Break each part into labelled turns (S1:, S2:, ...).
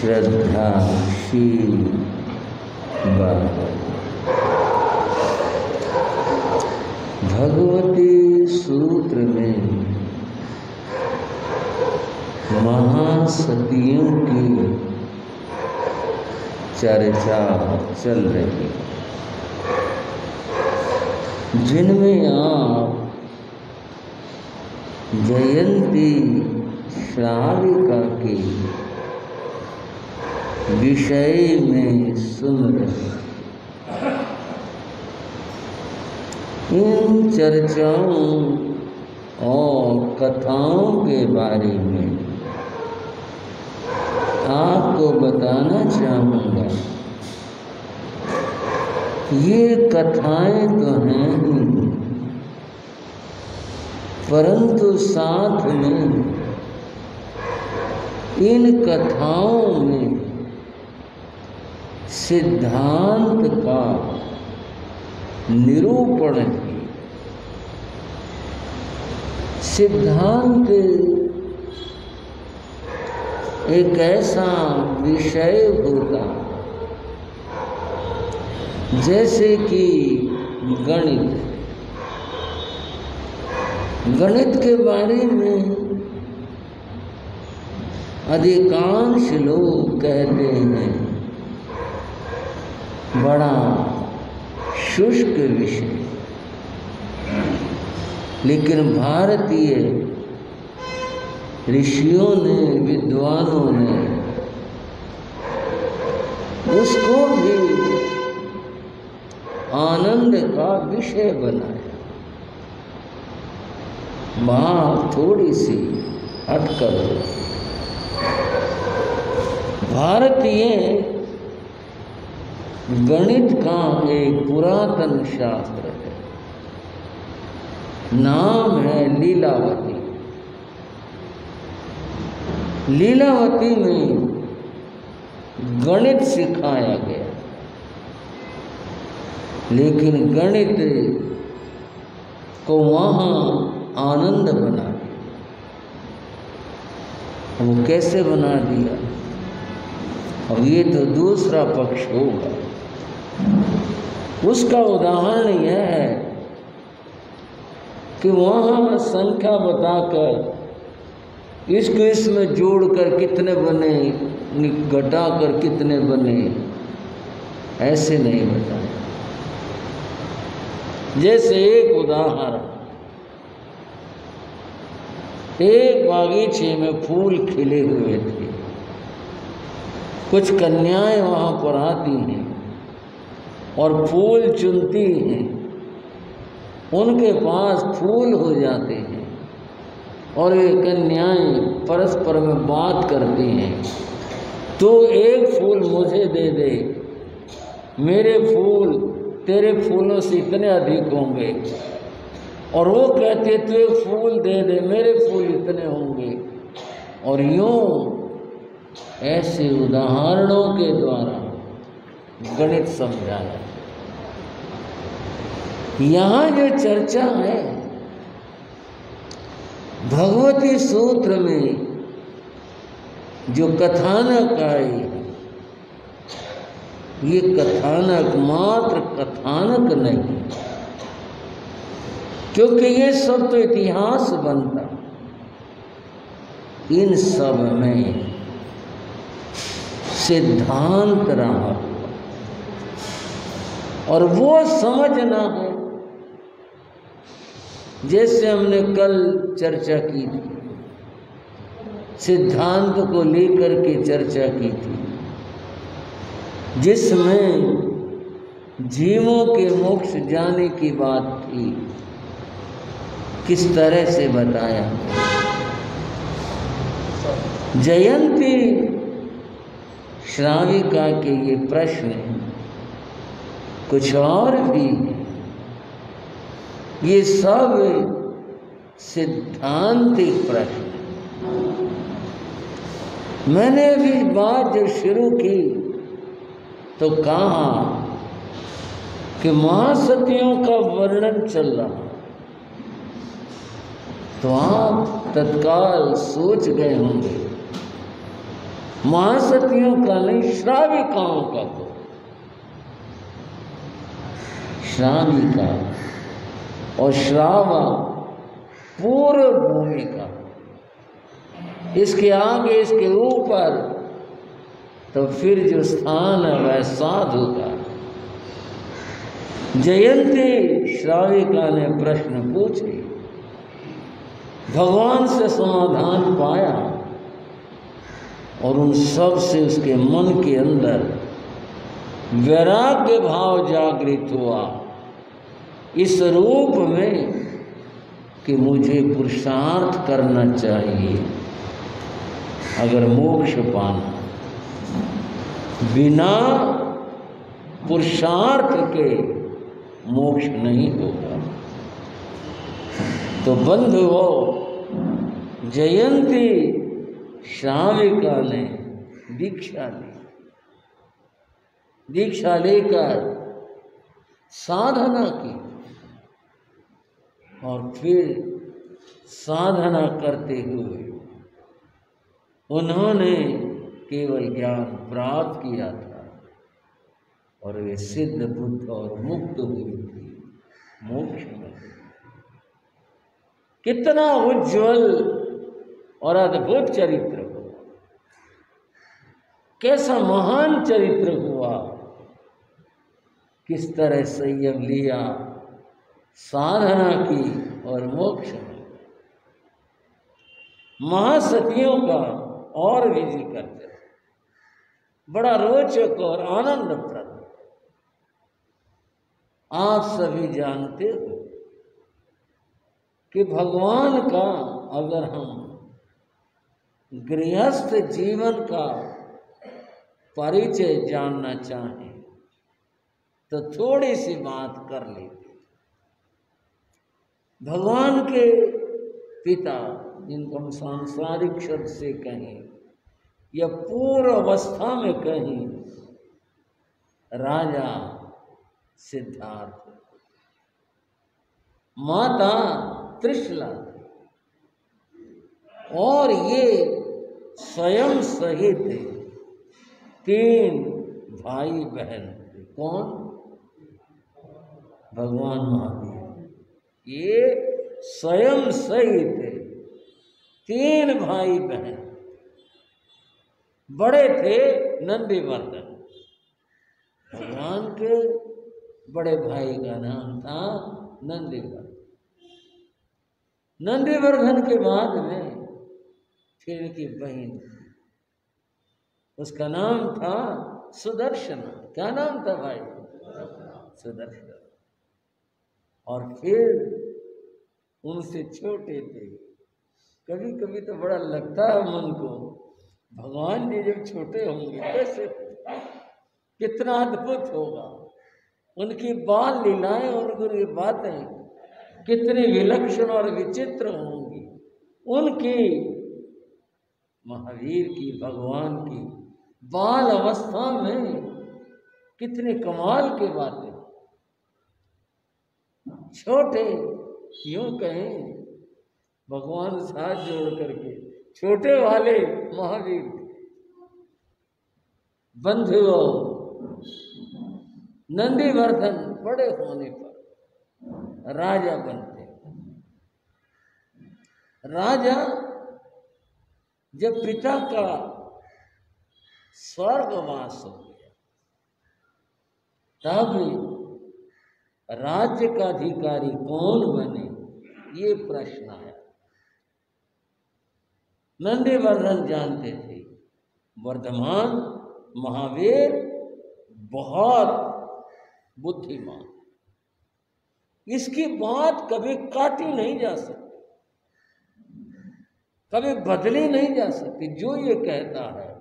S1: श्रद्धाशील बाबा। भगवती सूत्र में महासतियों की चर्चा चल रही, जिनमें आप जयंती श्राविका के विषय में सुन रहे। इन चर्चाओं और कथाओं के बारे में आपको बताना चाहूँगा। ये कथाएं तो हैं ही, परंतु साथ में इन कथाओं में सिद्धांत का निरूपण है। सिद्धांत एक ऐसा विषय होता जैसे कि गणित। गणित के बारे में अधिकांश लोग कहते हैं बड़ा शुष्क विषय, लेकिन भारतीय ऋषियों ने, विद्वानों ने उसको भी आनंद का विषय बनाया। बात थोड़ी सी हटकर, भारतीय गणित का एक पुरातन शास्त्र है, नाम है लीलावती। लीलावती में गणित सिखाया गया, लेकिन गणित को वहाँ आनंद बना दिया। वो कैसे बना दिया? अब ये तो दूसरा पक्ष होगा। उसका उदाहरण यह है कि वहाँ संख्या बताकर इसको इसमें जोड़कर कितने बने, घटाकर कितने बने, ऐसे नहीं बताया। जैसे एक उदाहरण, एक बागीचे में फूल खिले हुए थे। कुछ कन्याएं वहाँ पर आती हैं और फूल चुनती हैं। उनके पास फूल हो जाते हैं और ये कन्याएं परस्पर में बात करती हैं, तो एक फूल मुझे दे दे, मेरे फूल तेरे फूलों से इतने अधिक होंगे। और वो कहते तू एक फूल दे दे, मेरे फूल इतने होंगे। और यूँ ऐसे उदाहरणों के द्वारा गणित समझाया। यहाँ जो चर्चा है भगवती सूत्र में, जो कथानक आई, ये कथानक मात्र कथानक नहीं, क्योंकि ये सब तो इतिहास बनता। इन सब में सिद्धांत रहा और वो समझना है। जैसे हमने कल चर्चा की थी, सिद्धांत को लेकर के चर्चा की थी, जिसमें जीवों के मोक्ष जाने की बात थी, किस तरह से बताया। जयंती श्राविका के ये प्रश्न कुछ और भी हैं। ये सब सिद्धांतिक प्रश्न। मैंने अभी बात जब शुरू की तो कहा कि महासतियों का वर्णन चल रहा, तो आप तत्काल सोच गए होंगे महासतियों का नहीं, श्राविकाओं का तो, श्राविका और श्रावा पूर्व भूमि का, इसके आगे इसके ऊपर तो फिर जो स्थान है वह साधु का। जयंती श्राविका ने प्रश्न पूछे, भगवान से समाधान पाया और उन सब से उसके मन के अंदर वैराग्य भाव जागृत हुआ इस रूप में कि मुझे पुरुषार्थ करना चाहिए। अगर मोक्ष पाना, बिना पुरुषार्थ के मोक्ष नहीं होगा। तो बंधुओं, जयंती श्राविका ने दीक्षा ली, दीक्षा लेकर साधना की और फिर साधना करते हुए उन्होंने केवल ज्ञान प्राप्त किया था और वे सिद्ध बुद्ध और मुक्त हुई थी मोक्ष में। कितना उज्जवल और अद्भुत चरित्र हुआ, कैसा महान चरित्र हुआ, किस तरह संयम लिया, साधना की और मोक्ष में। महासतियों का और भी जिक्र करते, बड़ा रोचक और आनंदप्रद। आप सभी जानते हो कि भगवान का अगर हम गृहस्थ जीवन का परिचय जानना चाहें तो थोड़ी सी बात कर लेते। भगवान के पिता, जिनको हम सांसारिक शब्द से कहें या पूर्व अवस्था में कहें, राजा सिद्धार्थ, माता त्रिशला और ये स्वयं सहित 3 भाई बहन थे। कौन? भगवान महावीर। ये स्वयं सहित 3 भाई बहन। बड़े थे नंदीवर्धन, भगवान के बड़े भाई का नाम था नंदीवर्धन। नंदीवर्धन के बाद में फिर की बहन, उसका नाम था सुदर्शन। क्या नाम था भाई? सुदर्शन। और फिर उनसे छोटे थे। कभी कभी तो बड़ा लगता है मन को, भगवान जी जब छोटे होंगे कैसे, कितना अद्भुत होगा। उनकी बाल लीलाएं और उनकी बातें कितनी विलक्षण और विचित्र होंगी। उनकी, महावीर की, भगवान की बाल अवस्था में कितने कमाल की बातें। छोटे, यूं कहें भगवान से हाथ जोड़ करके छोटे वाले महावीर। बंधुओं, नंदीवर्धन बड़े होने पर राजा बनते। राजा जब पिता का स्वर्गवास हो गया तब राज्य का अधिकारी कौन बने, ये प्रश्न आया। नंदीवर्धन जानते थे वर्धमान महावीर बहुत बुद्धिमान, इसकी बात कभी काटी नहीं जा सकती, कभी बदली नहीं जा सकती। जो ये कहता है,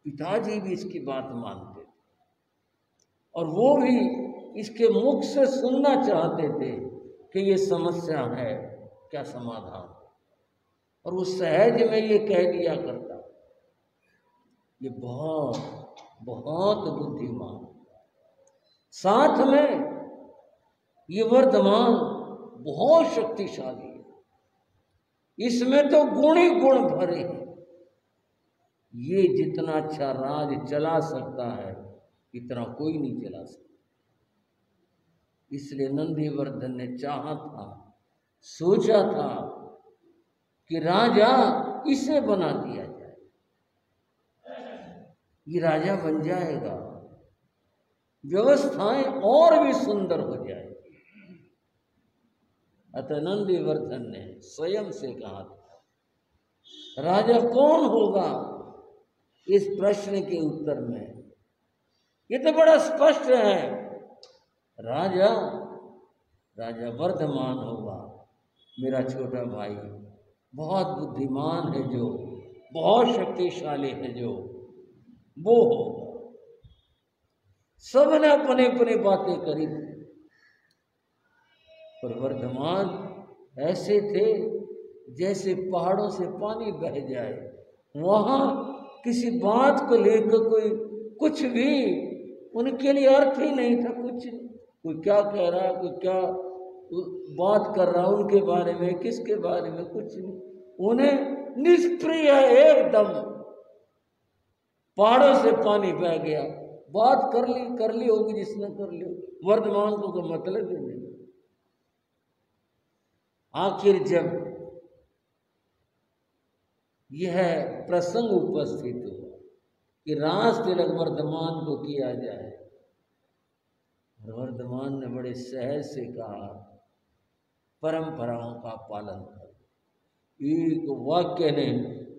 S1: पिताजी भी इसकी बात मानते थे और वो भी इसके मुख से सुनना चाहते थे कि ये समस्या है, क्या समाधान। और वो सहज में ये कह दिया करता, ये बहुत बहुत बुद्धिमान। साथ में ये वर्धमान बहुत शक्तिशाली है, इसमें तो गुण ही गुण भरे हैं। ये जितना अच्छा राज चला सकता है इतना कोई नहीं चला सकता। इसलिए नंदीवर्धन ने चाहा था, सोचा था कि राजा इसे बना दिया जाए, ये राजा बन जाएगा, व्यवस्थाएं और भी सुंदर हो जाएगी। अतः नंदीवर्धन ने स्वयं से कहा था, राजा कौन होगा? इस प्रश्न के उत्तर में ये तो बड़ा स्पष्ट है, राजा वर्धमान होगा, मेरा छोटा भाई बहुत बुद्धिमान है, जो बहुत शक्तिशाली है, जो वो होगा। सबने अपने अपने बातें करी थी, पर वर्धमान ऐसे थे जैसे पहाड़ों से पानी बह जाए। वहां किसी बात को लेकर कुछ भी उनके लिए अर्थ ही नहीं था, कुछ कोई क्या कह रहा, कोई क्या बात कर रहा उनके बारे में, किसके बारे में, कुछ नहीं। उन्हें निष्क्रिय एकदम, पहाड़ों से पानी बह गया, बात कर ली होगी जिसने कर ली, वर्धमान को कोई मतलब ही नहीं। आखिर जब यह प्रसंग उपस्थित हुआ कि राज तिलक वर्धमान को किया जाए, और वर्धमान ने बड़े सहज से कहा, परंपराओं का पालन करो। एक वाक्य ने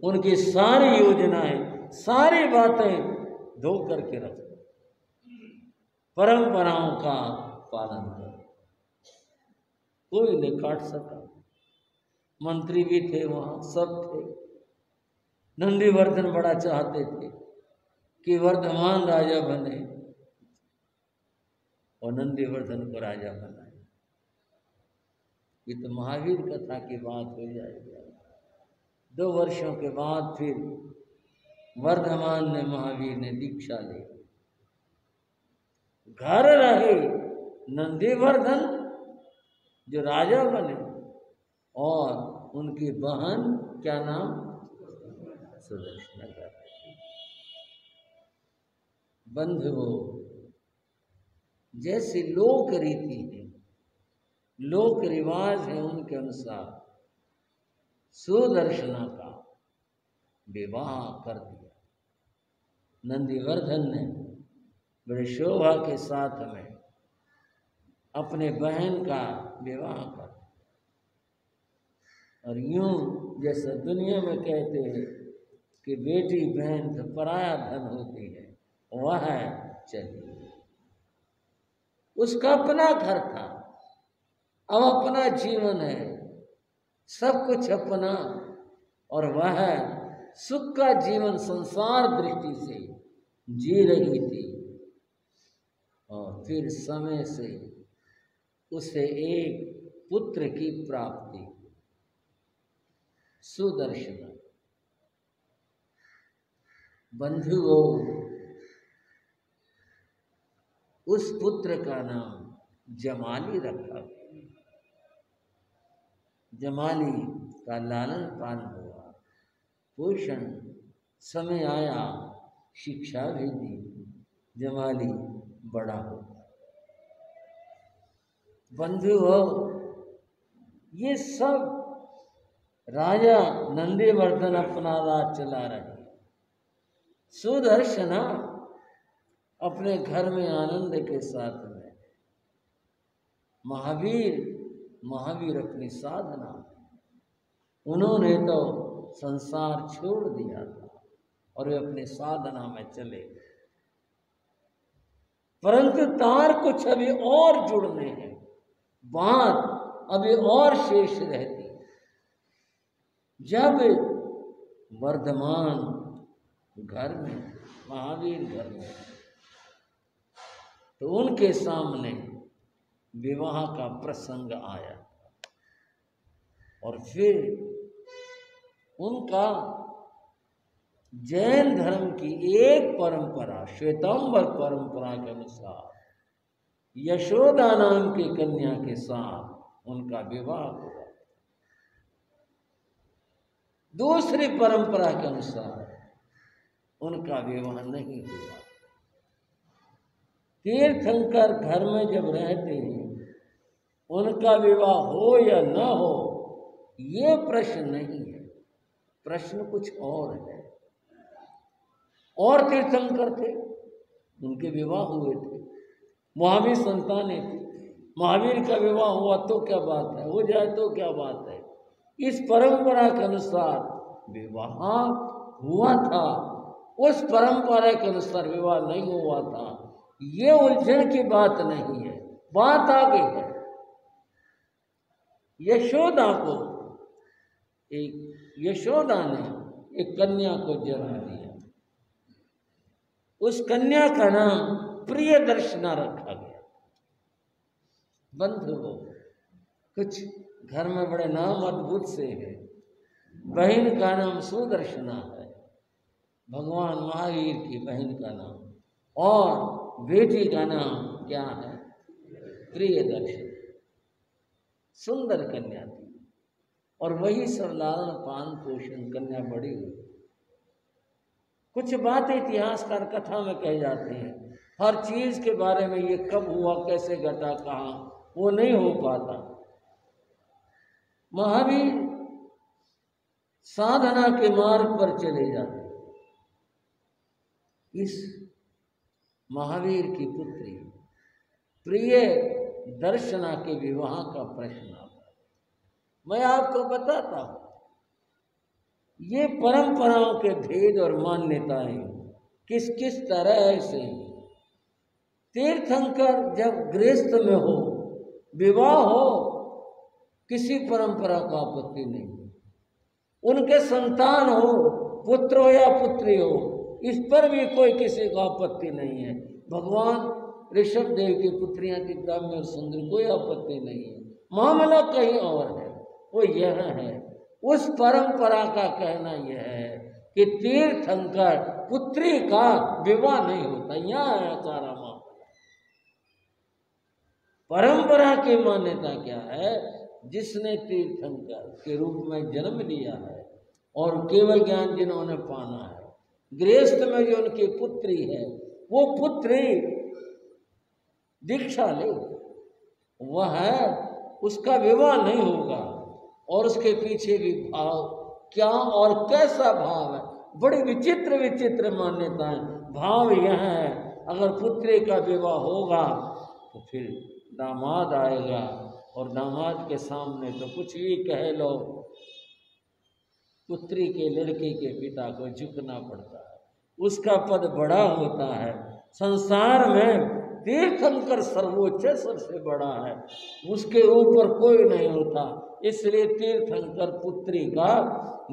S1: उनकी सारी योजनाएं, सारी बातें धो करके रख दी। परंपराओं का पालन करो। कोई नहीं काट सका, मंत्री भी थे वहां, सब थे। नंदीवर्धन बड़ा चाहते थे कि वर्धमान राजा बने और नंदीवर्धन को राजा बनाए। ये तो महावीर कथा की बात हो जाएगी। 2 वर्षों के बाद फिर वर्धमान ने, महावीर ने दीक्षा ली, घर रहे नंदीवर्धन जो राजा बने, और उनकी बहन क्या नाम, सुदर्शना। बंधुओं, जैसी लोक रीति है, लोक रिवाज है, उनके अनुसार सुदर्शना का विवाह कर दिया। नंदीवर्धन ने बड़े शोभा के साथ में अपने बहन का विवाह कर, और यूं जैसा दुनिया में कहते हैं कि बेटी बहन तो पराया धन होती है, वह चली। उसका अपना घर था, अब अपना जीवन है, सब कुछ अपना, और वह सुख का जीवन संसार दृष्टि से जी रही थी। और फिर समय से उसे एक पुत्र की प्राप्ति, सुदर्शन। बंधुओं, उस पुत्र का नाम जमाली रखा गया। जमाली का लालन पालन हुआ, पोषण, समय आया, शिक्षा भी दी, जमाली बड़ा हो। बंधुओं, ये सब राजा नंदीवर्धन अपना राज चला रहे। सुदर्शना अपने घर में आनंद के साथ में, महावीर अपनी साधना, उन्होंने तो संसार छोड़ दिया था और वे अपनी साधना में चले गए। परंतु तार कुछ अभी और जुड़ने हैं, बात अभी और शेष रहती। जब वर्धमान घर में, महावीर घर में, तो उनके सामने विवाह का प्रसंग आया, और फिर उनका जैन धर्म की एक परंपरा, श्वेतांबर परंपरा के अनुसार यशोदा नाम की कन्या के साथ उनका विवाह हुआ। दूसरी परंपरा के अनुसार उनका विवाह नहीं हुआ। तीर्थंकर घर में जब रहते हैं, उनका विवाह हो या न हो ये प्रश्न नहीं है, प्रश्न कुछ और है। और तीर्थंकर थे, उनके विवाह हुए थे, महावीर संतानें थी, महावीर का विवाह हुआ तो क्या बात है, हो जाए तो क्या बात है। इस परंपरा के अनुसार विवाह हुआ था, उस परंपरा के अनुसार विवाह नहीं हुआ था, ये उलझन की बात नहीं है। बात आगे है। यशोदा ने एक कन्या को जन्म दिया, उस कन्या का नाम प्रियदर्शना रखा गया। बंधुओं, कुछ घर में बड़े नाम अद्भुत से हैं। बहन का नाम सुदर्शना है, भगवान महावीर की बहन का नाम, और बेटी का नाम क्या है, प्रियदर्शना। सुंदर कन्या थी, और वही सब लालन पान पोषण कन्या बड़ी हुई। कुछ बातें इतिहासकार कथा में कह जाते हैं, हर चीज के बारे में ये कब हुआ, कैसे घटा, कहाँ, वो नहीं हो पाता। महावीर साधना के मार्ग पर चले जाते, इस महावीर की पुत्री प्रिय दर्शना के विवाह का प्रश्न आता। मैं आपको बताता हूं, ये परंपराओं के भेद और मान्यताएं किस किस तरह से। तीर्थंकर जब गृहस्थ में हो, विवाह हो, किसी परंपरा का आपत्ति नहीं। उनके संतान हो, पुत्र हो या पुत्री हो, इस पर भी कोई किसी का आपत्ति नहीं है। भगवान ऋषभ देव की पुत्रियां थी, ब्राह्मण और सुंदर, कोई आपत्ति नहीं है। मामला कहीं और है, वो यह है, उस परंपरा का कहना यह है कि तीर्थंकर पुत्री का विवाह नहीं होता। यहाँ है सारा मामला। परंपरा की मान्यता क्या है, जिसने तीर्थंकर के रूप में जन्म लिया है और केवल ज्ञान जिन्होंने पाना है, गृहस्थ में जो उनकी पुत्री है, वो पुत्री दीक्षा ले, वह है, उसका विवाह नहीं होगा। और उसके पीछे भी भाव क्या और कैसा भाव है, बड़ी विचित्र विचित्र मान्यताएं। भाव यह है, अगर पुत्री का विवाह होगा तो फिर दामाद आएगा, और दामाद के सामने तो कुछ भी कह लो, पुत्री के लड़के के पिता को झुकना पड़ता है, उसका पद बड़ा होता है। संसार में तीर्थंकर सर्वोच्च सबसे बड़ा है, उसके ऊपर कोई नहीं होता, इसलिए तीर्थंकर पुत्री का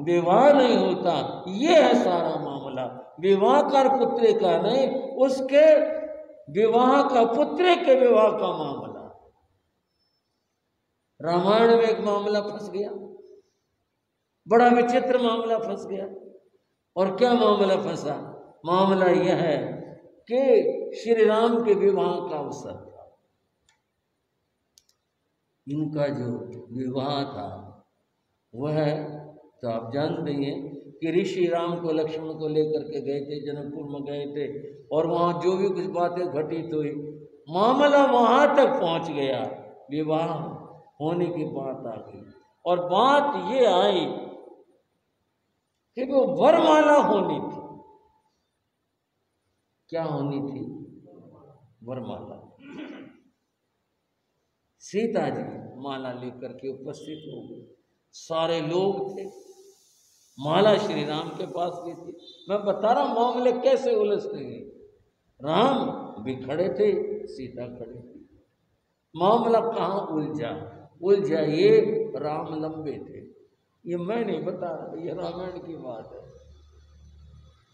S1: विवाह नहीं होता। ये है सारा मामला। विवाह कर पुत्री का नहीं, उसके विवाह का, पुत्री के विवाह का मामला। रामायण में एक मामला फंस गया, बड़ा विचित्र मामला फंस गया। और क्या मामला फंसा? मामला यह है कि श्री राम के विवाह का अवसर था। इनका जो विवाह था वह, तो आप जानते हैं कि ऋषि राम को लक्ष्मण को लेकर के गए थे, जनकपुर में गए थे, और वहाँ जो भी कुछ बातें घटित हुई, मामला वहाँ तक पहुँच गया, विवाह होने की बात आ गई। और बात ये आई कि वो वरमाला होनी थी। क्या होनी थी? वरमाला। सीता जी माला लेकर के उपस्थित हो गए, सारे लोग थे, माला श्री राम के पास भी थी। मैं बता रहा हूं मामले कैसे उलझते गए। राम भी खड़े थे, सीता खड़ी थी। मामला कहाँ उलझा ये राम लंबे थे, ये मैं नहीं बता रहा, ये रामायण की बात है।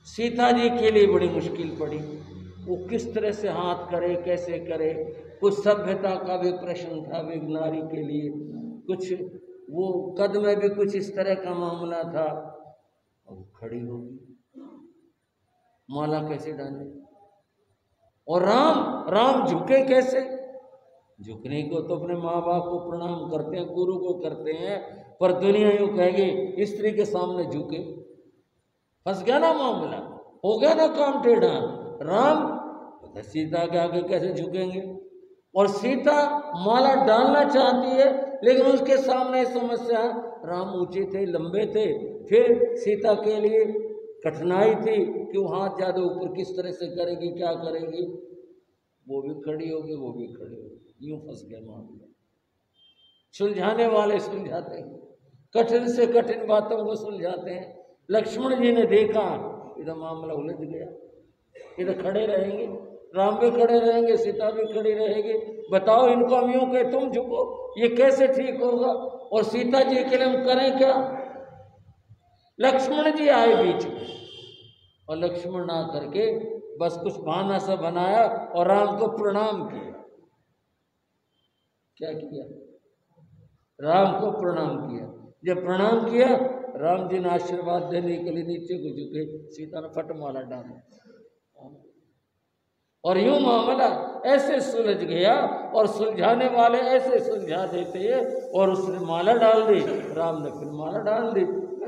S1: सीता जी के लिए बड़ी मुश्किल पड़ी, वो किस तरह से हाथ करे, कैसे करे। कुछ सभ्यता का भी प्रश्न था एक नारी के लिए, कुछ वो कद में भी कुछ इस तरह का मामला था। अब खड़ी होगी, माला कैसे डाले? और राम झुके कैसे? झुकने को तो अपने माँ बाप को प्रणाम करते हैं, गुरु को करते हैं, पर दुनिया यूँ कहेगी स्त्री के सामने झुके। फंस गया ना मामला। हो गया ना काम टेढ़ा। राम सीता के आगे कैसे झुकेंगे? और सीता माला डालना चाहती है, लेकिन उसके सामने समस्या, राम ऊंचे थे, लंबे थे, फिर सीता के लिए कठिनाई थी कि वो हाथ ज़्यादा ऊपर किस तरह से करेगी, क्या करेगी, वो भी खड़ी होगी, वो भी खड़ी होगी, यूं फंस गया मामला। सुलझाने वाले सुलझाते हैं, कठिन से कठिन बातों को सुलझाते हैं। लक्ष्मण जी ने देखा इधर मामला उलझ गया, इधर खड़े रहेंगे, राम भी खड़े रहेंगे, सीता भी खड़ी रहेगी, बताओ इनको हम यूं कहे तुम झुको, ये कैसे ठीक होगा? और सीता जी के लिए हम करें क्या? लक्ष्मण जी आए बीच में, और लक्ष्मण ना करके बस कुछ बहाना सा बनाया और राम को प्रणाम किया। क्या किया? राम को प्रणाम किया। जब प्रणाम किया, राम जी ने आशीर्वाद देने के लिए नीचे को झुके, सीता ने फट माला डाली, और यूं मामला ऐसे सुलझ गया, और सुलझाने वाले ऐसे सुलझा देते हैं। और उसने माला डाल दी, राम ने फिर माला डाल दी,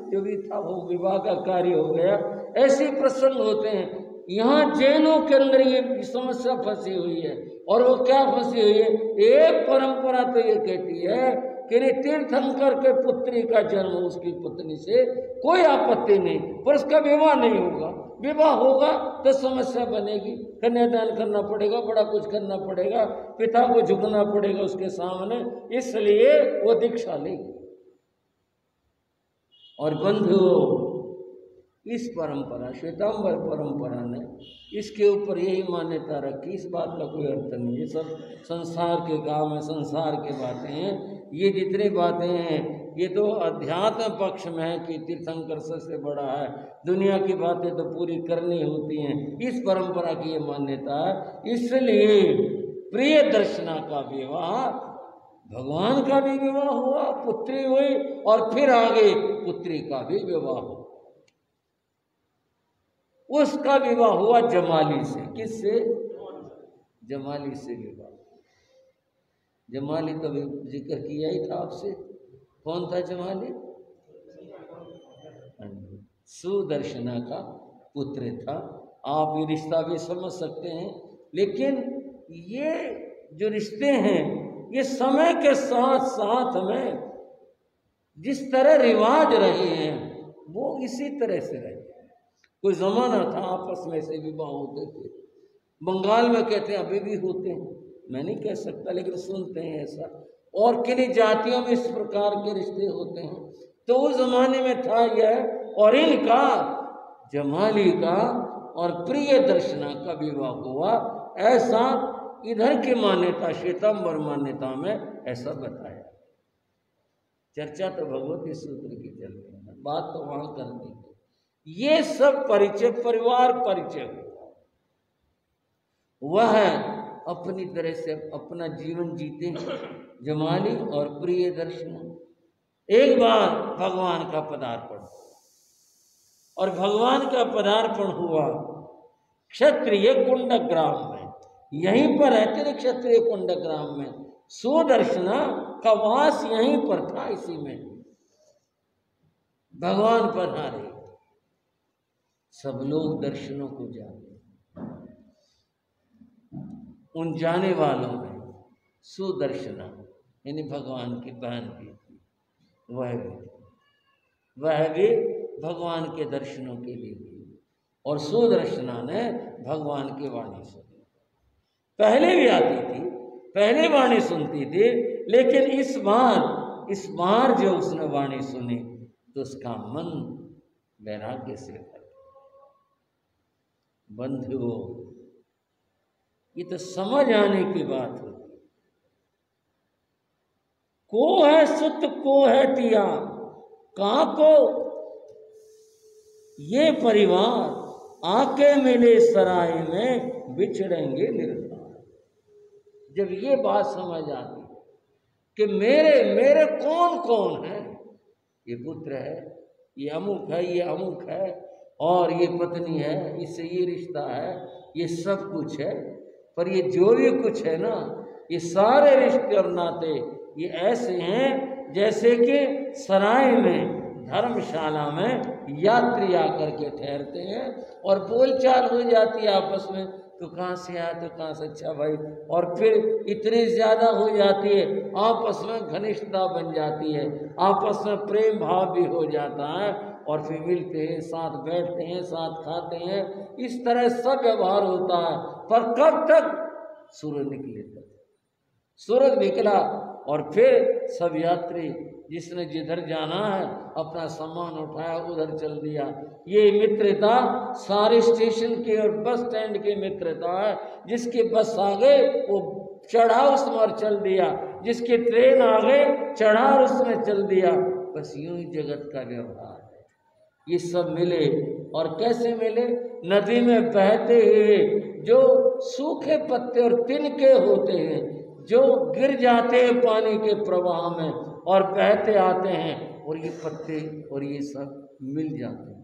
S1: जो भी था वो विवाह का कार्य हो गया। ऐसे प्रसंग होते हैं। यहाँ जैनों के अंदर ये समस्या फंसी हुई है, और वो क्या फंसी हुई है? एक परंपरा तो ये कहती है कि तीर्थंकर के पुत्री का जन्म उसकी पत्नी से कोई आपत्ति नहीं, पर उसका विवाह नहीं होगा। विवाह होगा तो समस्या बनेगी, कन्यादान करना पड़ेगा, बड़ा कुछ करना पड़ेगा, पिता को झुकना पड़ेगा उसके सामने, इसलिए वो दीक्षा लेगी। और बंधुओं, इस परंपरा, श्वेतांबर परंपरा ने इसके ऊपर यही मान्यता रखी, इस बात का कोई अर्थ नहीं, ये सब संसार के काम है, संसार के बातें हैं। ये जितनी बातें हैं ये तो अध्यात्म पक्ष में है कि तीर्थंकर सबसे बड़ा है, दुनिया की बातें तो पूरी करनी होती हैं। इस परंपरा की ये मान्यता है। इसलिए प्रिय दर्शना का विवाह, भगवान का भी विवाह हुआ, पुत्री हुई, और फिर आगे पुत्री का भी विवाह हुआ। उसका विवाह हुआ जमाली से। किससे? जमाली से विवाह। जमाली तो जिक्र किया ही था आपसे। कौन था जमाली? सुदर्शना का पुत्र था। आप ये रिश्ता भी समझ सकते हैं, लेकिन ये जो रिश्ते हैं ये समय के साथ साथ में जिस तरह रिवाज रहे हैं वो इसी तरह से रहे। कोई जमाना था आपस में से विवाह होते थे, बंगाल में कहते हैं अभी भी होते हैं, मैं नहीं कह सकता, लेकिन सुनते हैं ऐसा। और किन्हीं जातियों में इस प्रकार के रिश्ते होते हैं। तो उस जमाने में था यह, और इनका जमाली का और प्रिय दर्शना का विवाह हुआ, ऐसा इधर की मान्यता, श्वेतांबर मान्यता में ऐसा बताया। चर्चा तो भगवती सूत्र की चल रही है, बात तो वहां कर दी। ये सब परिचय, परिवार परिचय, वह अपनी तरह से अपना जीवन जीते हैं जमाली और प्रिय दर्शन। एक बार भगवान का पदार्पण, और भगवान का पदार्पण हुआ क्षत्रिय कुंडग्राम में। यहीं पर रहते थे क्षत्रिय कुंडग्राम में, सुदर्शना का वास यहीं पर था। इसी में भगवान पधारे, सब लोग दर्शनों को जाते। उन जाने वालों में सुदर्शना यानी भगवान की बहन भी थी, वह भी भगवान के दर्शनों के लिए थी। और सुदर्शना ने भगवान की वाणी सुनी। पहले भी आती थी, पहले वाणी सुनती थी, लेकिन इस बार जो उसने वाणी सुनी तो उसका मन वैराग्य से भर। बंधुओं, ये तो समझ आने की बात होती। को है सुत को है तिया, कहाँ को ये परिवार आके मिले सराय में बिछड़ेंगे निर्धार। जब ये बात समझ आती कि मेरे कौन कौन है, ये पुत्र है, ये अमुक है, ये अमुक है, और ये पत्नी है, इससे ये रिश्ता है, ये सब कुछ है, पर ये जो भी कुछ है ना, ये सारे रिश्ते और नाते ये ऐसे हैं जैसे कि सराय में धर्मशाला में यात्री आकर के ठहरते हैं और बोलचाल हो जाती है आपस में, तो कहाँ से आया, तो कहाँ से, अच्छा भाई, और फिर इतनी ज़्यादा हो जाती है, आपस में घनिष्ठता बन जाती है, आपस में प्रेम भाव भी हो जाता है, और फिर मिलते हैं, साथ बैठते हैं, साथ खाते हैं, इस तरह सब व्यवहार होता है। पर कब तक? सूरज निकले तक। सूरज निकला और फिर सब यात्री जिसने जिधर जाना है अपना सामान उठाया, उधर चल दिया। ये मित्रता सारे स्टेशन की और बस स्टैंड की मित्रता है। जिसकी बस आ गई वो चढ़ा उसमें और चल दिया, जिसकी ट्रेन आ गई चढ़ा और उसमें चल दिया। बस यूं ही जगत का व्यवहार है। ये सब मिले, और कैसे मिले? नदी में बहते हुए जो सूखे पत्ते और तिनके होते हैं, जो गिर जाते हैं पानी के प्रवाह में और बहते आते हैं, और ये पत्ते और ये सब मिल जाते हैं,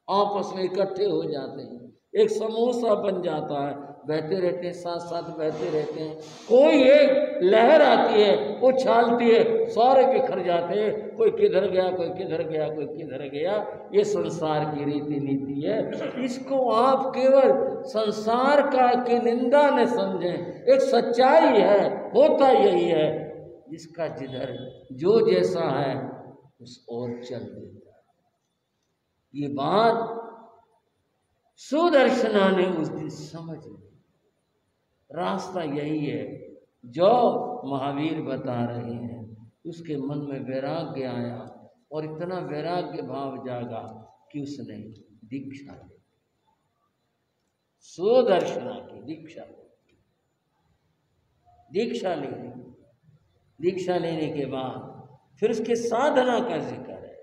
S1: आपस में इकट्ठे हो जाते हैं, एक समूह सा बन जाता है, बहते रहते हैं, साथ साथ बहते रहते हैं। कोई एक लहर आती है, उछालती है, सारे बिखर जाते हैं, कोई किधर गया, कोई किधर गया, कोई किधर गया। ये संसार की रीति नीति है। इसको आप केवल संसार का की निंदा न समझें, एक सच्चाई है, होता यही है। जिसका जिधर जो जैसा है उस ओर चल देता है। ये बात सुदर्शना ने उस दिन समझ ली। रास्ता यही है जो महावीर बता रहे हैं। उसके मन में वैराग्य आया, और इतना वैराग्य भाव जागा कि उसने दीक्षा ली, सुदर्शना की दीक्षा ली। दीक्षा ली, दीक्षा लेने के बाद फिर उसके साधना का जिक्र है।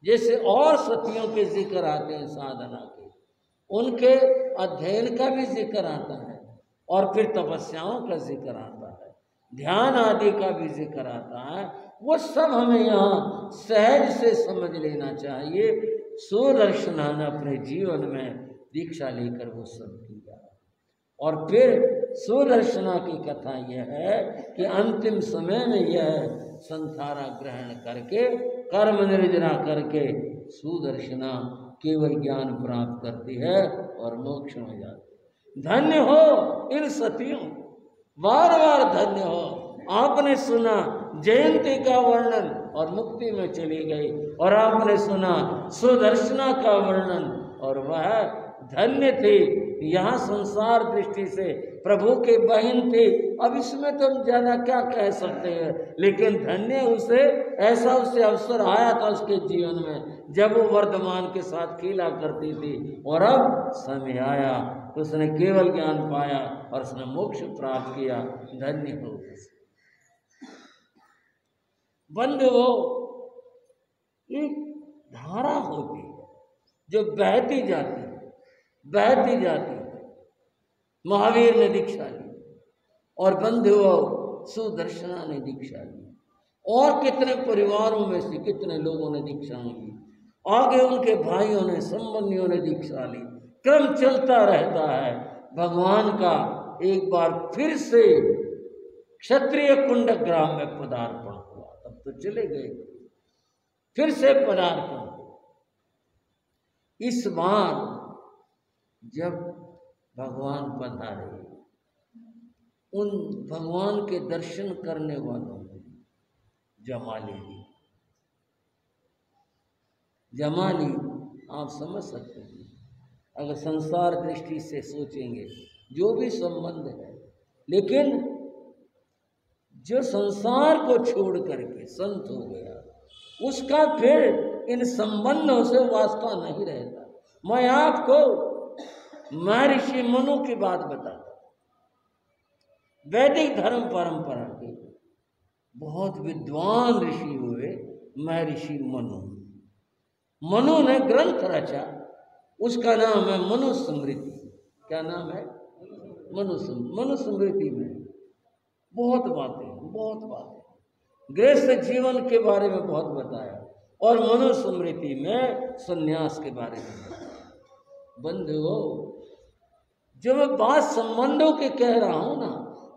S1: जैसे और सतियों के जिक्र आते हैं साधना के, उनके अध्ययन का भी जिक्र आता है, और फिर तपस्याओं का जिक्र आता है, ध्यान आदि का भी जिक्र आता है। वो सब हमें यहाँ सहज से समझ लेना चाहिए। सुदर्शना ने अपने जीवन में दीक्षा लेकर वो सब किया। और फिर सुदर्शना की कथा यह है कि अंतिम समय में यह संसारा ग्रहण करके कर्म निर्जना करके सुदर्शना केवल ज्ञान प्राप्त करती है और मोक्ष में जाती है। धन्य हो इन सतियों, बार बार धन्य हो। आपने सुना जयंती का वर्णन और मुक्ति में चली गई, और आपने सुना सुदर्शना का वर्णन और वह धन्य थी। यहाँ संसार दृष्टि से प्रभु के बहन थी। अब इसमें तो हम ज़्यादा क्या कह सकते हैं, लेकिन धन्य उसे ऐसा उसे अवसर आया था उसके जीवन में जब वो वर्तमान के साथ खेला करती थी, और अब समय आया तो उसने केवल ज्ञान पाया और उसने मोक्ष प्राप्त किया। धन्य हो। बंधुओं, एक धारा होती है जो बहती जाती है, बहती जाती है। महावीर ने दीक्षा ली, और बंधुओं सुदर्शना ने दीक्षा ली, और कितने परिवारों में से कितने लोगों ने दीक्षा ली। आगे उनके भाइयों ने, संबंधियों ने दीक्षा ली। क्रम चलता रहता है। भगवान का एक बार फिर से क्षत्रिय कुंड ग्राम में पदार्पण हुआ। तब तो चले गए, फिर से पदार्पण। इस बार जब भगवान पधारे, उन भगवान के दर्शन करने वालों ने जमाली ली। जमाली आप समझ सकते हैं, अगर संसार दृष्टि से सोचेंगे जो भी संबंध है, लेकिन जो संसार को छोड़ करके संत हो गया, उसका फिर इन संबंधों से वास्ता नहीं रहता। मैं आपको महर्षि मनु की बात बताता। वैदिक धर्म परंपरा के बहुत विद्वान ऋषि हुए महर्षि मनु। मनु ने ग्रंथ रचा, उसका नाम है मनुस्मृति। क्या नाम है? मनुस्मृति में बहुत बातें गृहस्थ जीवन के बारे में बहुत बताया, और मनुस्मृति में संन्यास के बारे में बताया। बंधुओं, जो मैं बात संबंधों के कह रहा हूं ना,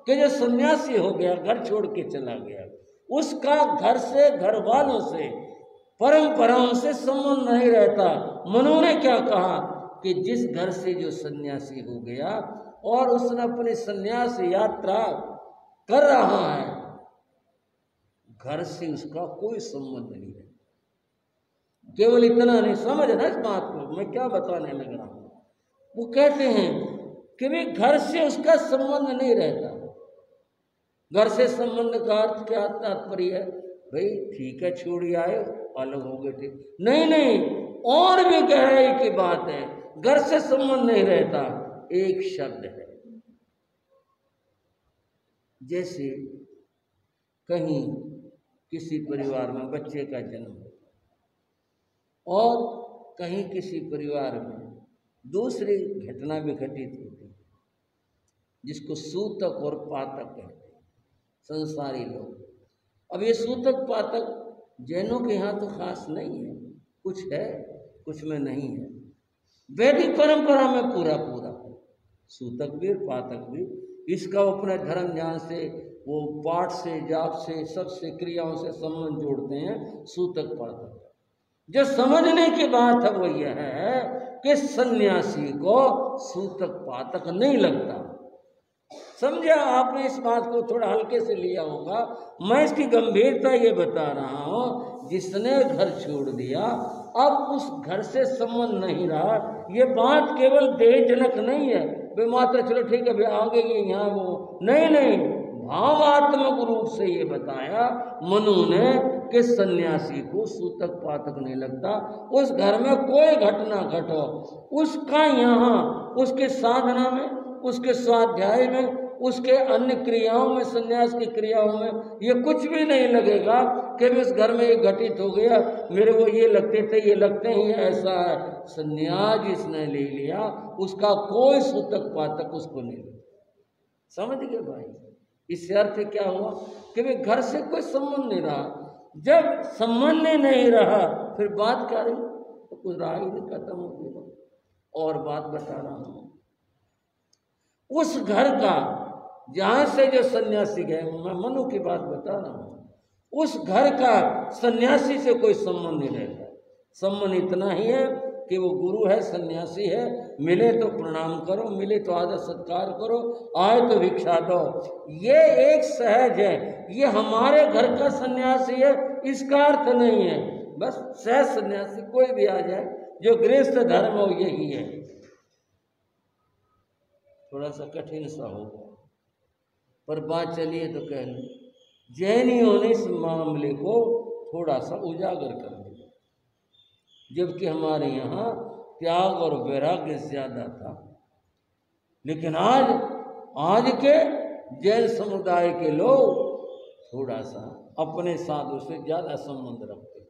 S1: कि जो सन्यासी हो गया, घर छोड़ के चला गया, उसका घर से, घर वालों से, परंपराओं से संबंध नहीं रहता। मनु ने क्या कहा कि जिस घर से जो सन्यासी हो गया और उसने अपनी सन्यास यात्रा कर रहा है, घर से उसका कोई संबंध नहीं है। केवल इतना नहीं, समझना इस बात को, मैं क्या बताने लग रहा हूं। वो कहते हैं कि भाई घर से उसका संबंध नहीं रहता। घर से संबंध का अर्थ क्या तात्पर्य है? भाई ठीक है, छोड़ी आए, अलग हो गए, ठीक नहीं, नहीं, और भी गहराई की बात है। घर से संबंध नहीं रहता, एक शब्द है। जैसे कहीं किसी परिवार में बच्चे का जन्म और कहीं किसी परिवार में दूसरी घटना भी घटित होती है, जिसको सूतक और पातक कहते हैं संसारी लोग। अब ये सूतक पातक जैनों के यहाँ तो खास नहीं है, कुछ है कुछ में नहीं है। वैदिक परंपरा में पूरा पूरा सूतक भी पातक भी, इसका अपने धर्म ज्ञान से, वो पाठ से, जाप से, सबसे क्रियाओं से संबंध जोड़ते हैं सूतक पातक। जो समझने की बात है वो यह है कि सन्यासी को सूतक पातक नहीं लगता। समझा आपने? इस बात को थोड़ा हल्के से लिया होगा। मैं इसकी गंभीरता ये बता रहा हूं, जिसने घर छोड़ दिया अब उस घर से संबंध नहीं रहा। ये बात केवल देहजनक नहीं है, वे मात्र चलो ठीक है भाई आगे ये यहाँ वो नहीं, नहीं, भावात्मक रूप से ये बताया मनु ने कि सन्यासी को सूतक पातक नहीं लगता। उस घर में कोई घटना घटो, उसका यहाँ उसके साधना में, उसके स्वाध्याय में, उसके अन्य क्रियाओं में, सन्यास की क्रियाओं में ये कुछ भी नहीं लगेगा कि इस घर में ये घटित हो गया, मेरे को ये लगते थे, ये लगते ही ऐसा है। सन्यास जिसने ले लिया उसका कोई सूतक पातक उसको नहीं लगता। समझ गए भाई? इससे अर्थ क्या हुआ कि वे घर से कोई संबंध नहीं रहा। जब संबंध नहीं रहा फिर बात क्या रही? तो कुछ रहा ही नहीं, खत्म हो गया। और बात बता रहा हूं, उस घर का जहां से जो सन्यासी गए, मैं मनु की बात बता रहा हूं, उस घर का सन्यासी से कोई संबंध नहीं रहता। संबंध इतना ही है कि वो गुरु है, सन्यासी है, मिले तो प्रणाम करो, मिले तो आदर सत्कार करो, आए तो भिक्षा दो। ये एक सहज है, ये हमारे घर का सन्यासी है इसका अर्थ नहीं है। बस सहज सन्यासी कोई भी आ जाए, जो गृहस्थ धर्म हो यही है। थोड़ा सा कठिन सा होगा पर बात चलिए तो कह लो। जैनियों ने इस मामले को थोड़ा सा उजागर कर दिया, जबकि हमारे यहाँ त्याग और वैराग्य ज्यादा था। लेकिन आज के जैन समुदाय के लोग थोड़ा सा अपने साधु से ज्यादा संबंध रखते हैं।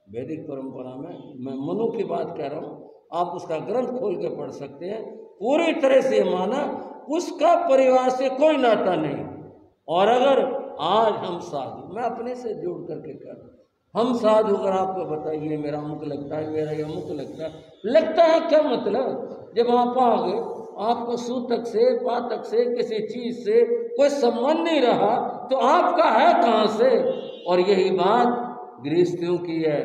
S1: वैदिक परंपरा में, मैं मनु की बात कह रहा हूँ, आप उसका ग्रंथ खोल के पढ़ सकते हैं। पूरी तरह से माना उसका परिवार से कोई नाता नहीं। और अगर आज हम साधु, मैं अपने से जोड़ करके कह रहा हूं, हम साधु अगर आपको बताइए मेरा अमुक लगता है, मेरा ये अमुक लगता है क्या मतलब? जब आप आ गए, आपको सूतक से, पातक से, किसी चीज से कोई संबंध नहीं रहा तो आपका है कहां से? और यही बात गृहस्थियों की है।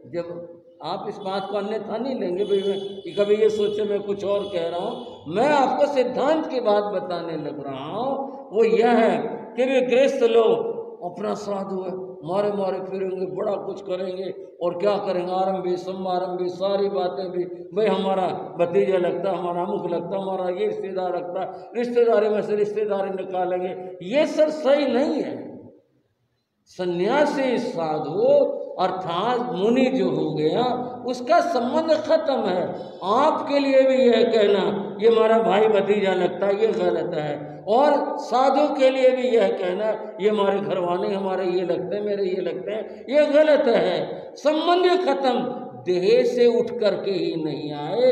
S1: जब आप इस बात को अन्यथा नहीं लेंगे भाई, मैं कभी ये सोचे मैं कुछ और कह रहा हूं, मैं आपको सिद्धांत की बात बताने लग रहा हूं। वो यह है कि वे गृहस्थ लोग अपना साधु है, मारे मारे फिरेंगे, बड़ा कुछ करेंगे और क्या करेंगे, आरंभी समारंभी सारी बातें भी, भाई हमारा भतीजा लगता, हमारा अमुक लगता, हमारा ये रिश्तेदार लगता, रिश्तेदारी में से रिश्तेदारी निकालेंगे। ये सब सही नहीं है। सन्यासी साधु अर्थात मुनि जो हो गया उसका संबंध खत्म है। आपके लिए भी यह कहना ये हमारा भाई भतीजा लगता है, ये गलत है। और साधु के लिए भी यह कहना ये हमारे घर वाले, हमारे ये लगते हैं, मेरे ये लगते हैं, ये गलत है। संबंध खत्म। देह से उठ करके ही नहीं आए।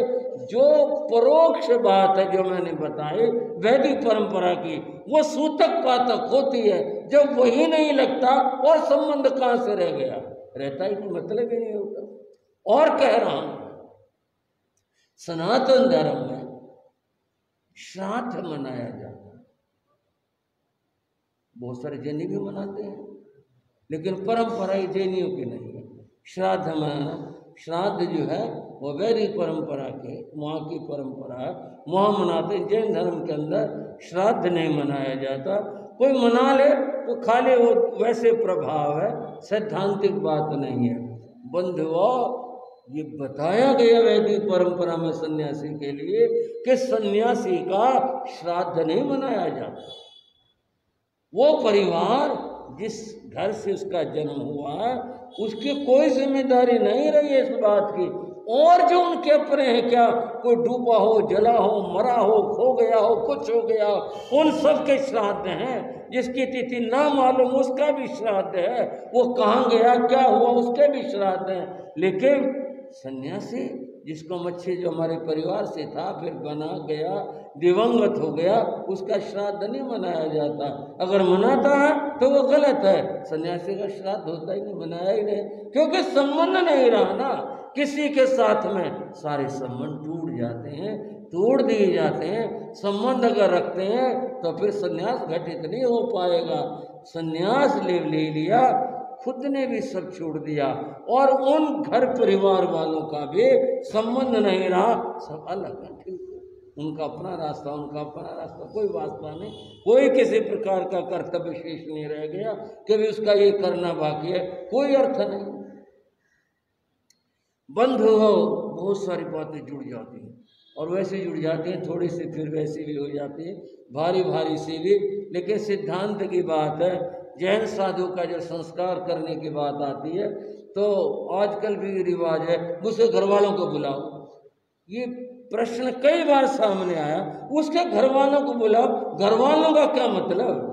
S1: जो परोक्ष बात है जो मैंने बताई वैदिक परंपरा की, वो सूतक पातक होती है। जब वही नहीं लगता और संबंध कहां से रह गया? रहता ही कोई मतलब ही नहीं होता। और कह रहा हूं, सनातन धर्म में श्राद्ध मनाया जाता है, बहुत सारे जैनी भी मनाते हैं, लेकिन परंपरा जैनियों की नहीं है। श्राद्ध मनाना, श्राद्ध जो है वो वैदिक परंपरा के वहाँ की परंपरा है, वहाँ मनाते। जैन धर्म के अंदर श्राद्ध नहीं मनाया जाता। कोई मना ले तो खाली वो वैसे प्रभाव है, सैद्धांतिक बात नहीं है। बंधुओं, ये बताया गया वैदिक परंपरा में सन्यासी के लिए कि सन्यासी का श्राद्ध नहीं मनाया जाता। वो परिवार जिस घर से उसका जन्म हुआ है उसकी कोई जिम्मेदारी नहीं रही है इस बात की। और जो उनके अपने हैं, क्या कोई डूबा हो, जला हो, मरा हो, खो गया हो, कुछ हो गया हो, उन सब के श्राद्ध हैं। जिसकी तिथि ना मालूम उसका भी श्राद्ध है, वो कहाँ गया, क्या हुआ, उसके भी श्राद्ध हैं। लेकिन सन्यासी जिसको मच्छी जो हमारे परिवार से था, फिर बना गया, दिवंगत हो गया, उसका श्राद्ध नहीं मनाया जाता। अगर मनाता है तो वो गलत है। सन्यासी का श्राद्ध होता ही नहीं, मनाया ही नहीं, क्योंकि संबंध नहीं रहा ना किसी के साथ में। सारे संबंध टूट जाते हैं, तोड़ दिए जाते हैं। संबंध अगर रखते हैं तो फिर सन्यास घटित नहीं हो पाएगा। सन्यास ले लिया, खुद ने भी सब छोड़ दिया, और उन घर परिवार वालों का भी संबंध नहीं रहा, सब अलग है, ठीक है। उनका अपना रास्ता, उनका अपना रास्ता, कोई वास्ता नहीं, कोई किसी प्रकार का कर्तव्य शेष नहीं रह गया कि भी उसका ये करना बाकी है, कोई अर्थ नहीं। बंधु हो, बहुत सारी बातें जुड़ जाती हैं, और वैसे जुड़ जाती हैं, थोड़ी सी फिर वैसी भी हो जाती है, भारी भारी सी भी। लेकिन सिद्धांत की बात है। जैन साधु का जो संस्कार करने की बात आती है तो आजकल भी रिवाज है, उसके घर वालों को बुलाओ। ये प्रश्न कई बार सामने आया, उसके घर वालों को बुलाओ। घर वालों का क्या मतलब?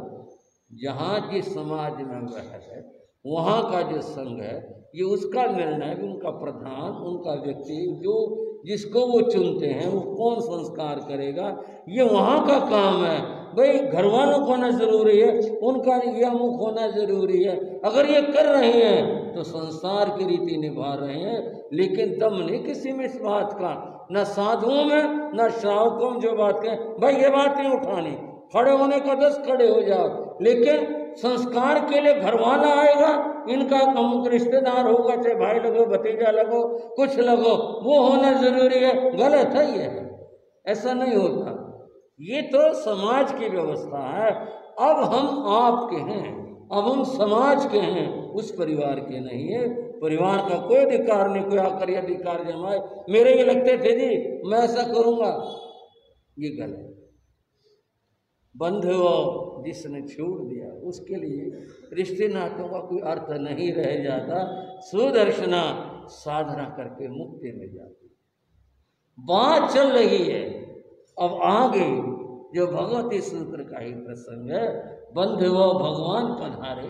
S1: जहाँ जिस समाज में वह है, वहाँ का जो संघ है, ये उसका निर्णय, उनका प्रधान, उनका व्यक्ति जो जिसको वो चुनते हैं, वो कौन संस्कार करेगा, ये वहाँ का काम है। भाई घर वालों को होना जरूरी है, उनका यह मुख होना जरूरी है। अगर ये कर रहे हैं तो संसार की रीति निभा रहे हैं, लेकिन दम नहीं किसी में इस बात का, न साधुओं में न श्रावकों में। जो बात कहें भाई ये बात नहीं उठानी, खड़े होने का 10 खड़े हो जाओ, लेकिन संस्कार के लिए घर वाला आएगा, इनका अमुक रिश्तेदार होगा, चाहे भाई लगो, भतीजा लगो, कुछ लगो, वो होना जरूरी है। गलत है ये, ऐसा नहीं होता। ये तो समाज की व्यवस्था है। अब हम आपके हैं, अब हम समाज के हैं, उस परिवार के नहीं है। परिवार का कोई अधिकार नहीं, कोई आकर ये अधिकार जमाए, मेरे ये लगते थे जी मैं ऐसा करूँगा, ये गलत। बंधुओं, जिसने छोड़ दिया उसके लिए रिश्ते नातों का कोई अर्थ नहीं रह जाता। सुदर्शना साधना करके मुक्ति में जाती। बात चल रही है अब आगे जो भगवती सूत्र का ही प्रसंग है। बंधुओं, भगवान पधारे।